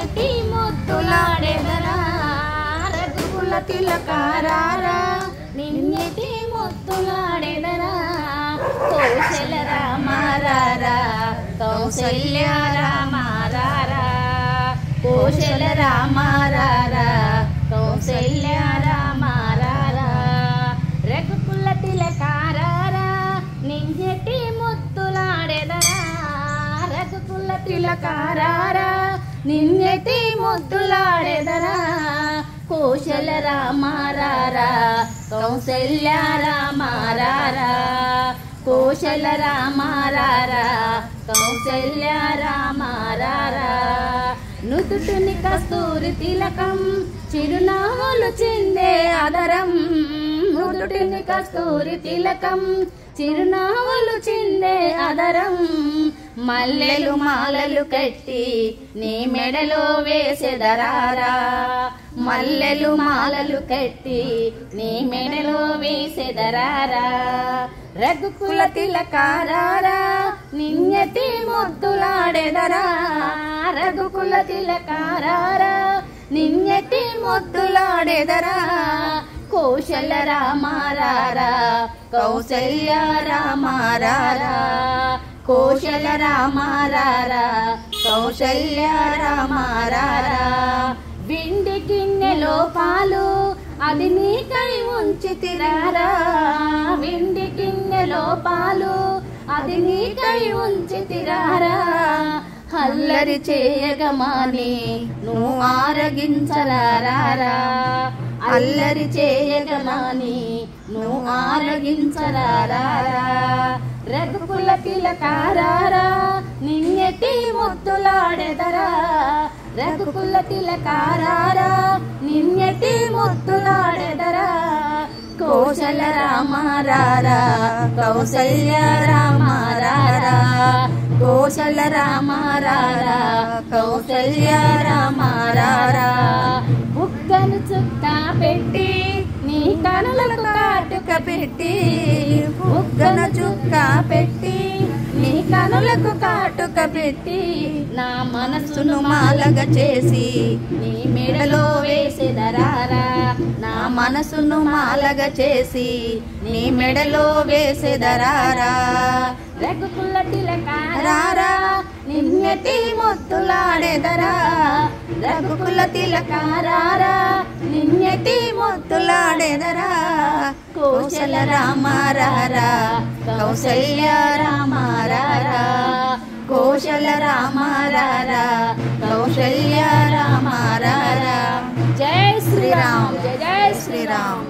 నిన్నటి ముద్దులాడెదరా రఘుకుల తిలకారారా నిన్నటి ముద్దులాడెదరా కౌశల రామారారా కౌసల్య రామారారా కౌశల రామారారా కౌసల్య రామారారా రఘుకుల తిలకారారా నిన్నటి ముద్దులాడెదరా రఘుకుల తిలకారారా నిన్నటి ముద్దులాడెదరా కౌశల రామారారా కౌసల్య రామారారా కౌశల రామారారా కౌసల్య రామారారా నుదుటిని కస్తూరి తిలకం చిరునవ్వులు చిందే ఆదరం నుదుటిని కస్తూరి తిలకం చిరునవ్వులు చిందే ఆదరం మల్లెలు మాలలు కట్టి నీ మెడలో వేసెదరారా మల్లెలు మాలలు కట్టి నీ మెడలో వేసెదరారా రఘుకుల తిలకారారా నిన్నటి ముద్దులాడెదరా రఘుకుల తిలకారారా నిన్నటి ముద్దులాడెదరా కౌశల రామారారా కౌసల్య రామారారా కౌశల రామారారా కౌసల్య రామారారా వెండి గిన్నెలో పాలు అది నీకై ఉంచితిరారా వెండి గిన్నెలో పాలు అది నీకై ఉంచితిరారా అల్లరి చేయగమాని నువ్వు ఆరగించరారా అల్లరి చేయగమాని నువ్వు ఆరగించరారా రఘుకుల తిలకారారా నిన్నటి ముద్దులాడెదరా రఘుకుల తిలకారారా నిన్నటి ముద్దులాడెదరా కౌశల రామారారా కౌసల్య రామారారా కౌశల రామారారా కౌసల్య రామారారా బుగ్గను చుక్క పెట్టి నీ కనులకు కాటుక పెట్టి బుగ్గను చుక్క పెట్టి నీ కనులకు కాటుక పెట్టి నా మనసును మాలగా చేసి నీ మెడలో వేసెదరారా నా మనసును మాలగా చేసి నీ మెడలో వేసెదరారా రఘుకుల తిలకారారా నిన్నటి ముద్దులాడెదరా రఘుకుల తిలకారారా నిన్నటి ముద్దులాడెదరా కౌశల రామారారా కౌసల్య రామారారా కౌశల రామారారా కౌసల్య రామారారా జై శ్రీరామ్ జై శ్రీరామ్.